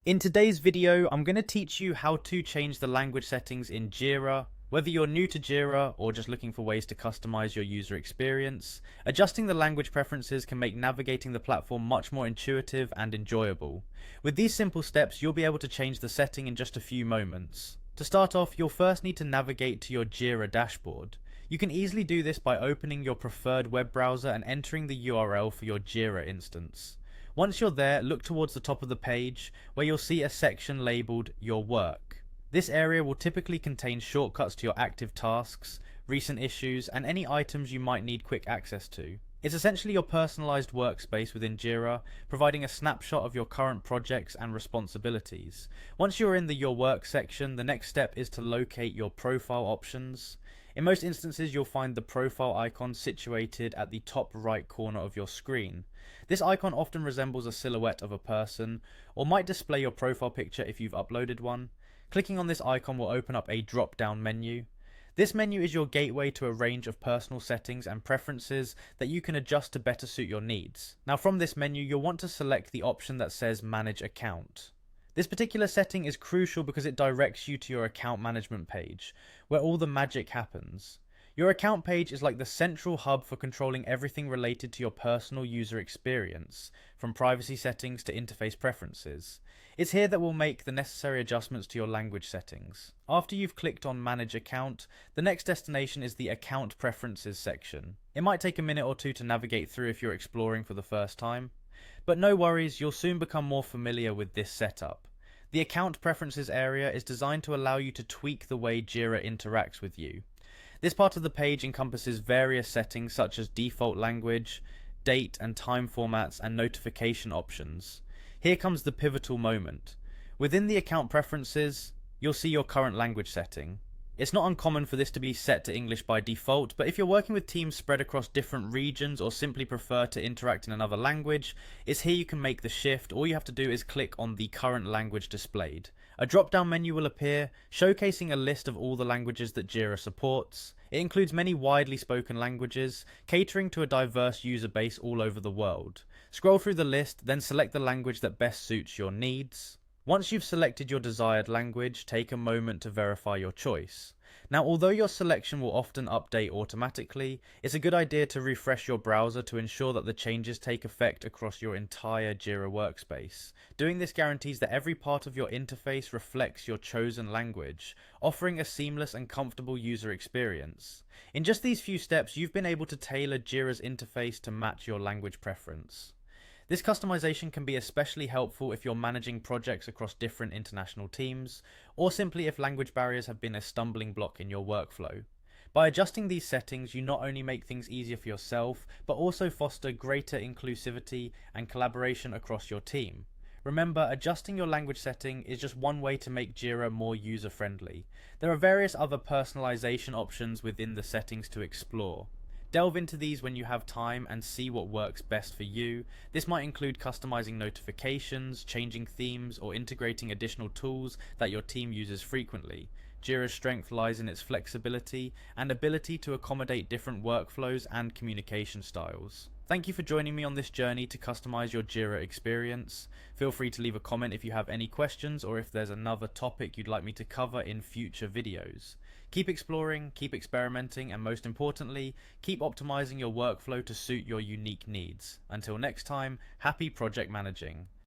In today's video, I'm going to teach you how to change the language settings in Jira. Whether you're new to Jira or just looking for ways to customize your user experience, adjusting the language preferences can make navigating the platform much more intuitive and enjoyable. With these simple steps, you'll be able to change the setting in just a few moments. To start off, you'll first need to navigate to your Jira dashboard. You can easily do this by opening your preferred web browser and entering the URL for your Jira instance. Once you're there, look towards the top of the page where you'll see a section labeled Your Work. This area will typically contain shortcuts to your active tasks, recent issues, and any items you might need quick access to. It's essentially your personalized workspace within Jira, providing a snapshot of your current projects and responsibilities. Once you're in the Your Work section, the next step is to locate your profile options. In most instances, you'll find the profile icon situated at the top right corner of your screen. This icon often resembles a silhouette of a person, or might display your profile picture if you've uploaded one. Clicking on this icon will open up a drop-down menu. This menu is your gateway to a range of personal settings and preferences that you can adjust to better suit your needs. Now from this menu, you'll want to select the option that says Manage Account. This particular setting is crucial because it directs you to your account management page, where all the magic happens. Your account page is like the central hub for controlling everything related to your personal user experience, from privacy settings to interface preferences. It's here that we'll make the necessary adjustments to your language settings. After you've clicked on Manage Account, the next destination is the Account Preferences section. It might take a minute or two to navigate through if you're exploring for the first time. But no worries, you'll soon become more familiar with this setup. The Account Preferences area is designed to allow you to tweak the way Jira interacts with you. This part of the page encompasses various settings such as default language, date and time formats, and notification options. Here comes the pivotal moment. Within the account preferences, you'll see your current language setting. It's not uncommon for this to be set to English by default, but if you're working with teams spread across different regions or simply prefer to interact in another language, it's here you can make the shift. All you have to do is click on the current language displayed. A drop-down menu will appear, showcasing a list of all the languages that Jira supports. It includes many widely spoken languages, catering to a diverse user base all over the world. Scroll through the list, then select the language that best suits your needs. Once you've selected your desired language, take a moment to verify your choice. Now, although your selection will often update automatically, it's a good idea to refresh your browser to ensure that the changes take effect across your entire Jira workspace. Doing this guarantees that every part of your interface reflects your chosen language, offering a seamless and comfortable user experience. In just these few steps, you've been able to tailor Jira's interface to match your language preference. This customization can be especially helpful if you're managing projects across different international teams, or simply if language barriers have been a stumbling block in your workflow. By adjusting these settings, you not only make things easier for yourself, but also foster greater inclusivity and collaboration across your team. Remember, adjusting your language setting is just one way to make Jira more user-friendly. There are various other personalization options within the settings to explore. Delve into these when you have time and see what works best for you. This might include customizing notifications, changing themes, or integrating additional tools that your team uses frequently. Jira's strength lies in its flexibility and ability to accommodate different workflows and communication styles. Thank you for joining me on this journey to customize your Jira experience. Feel free to leave a comment if you have any questions or if there's another topic you'd like me to cover in future videos. Keep exploring, keep experimenting, and most importantly, keep optimizing your workflow to suit your unique needs. Until next time, happy project managing.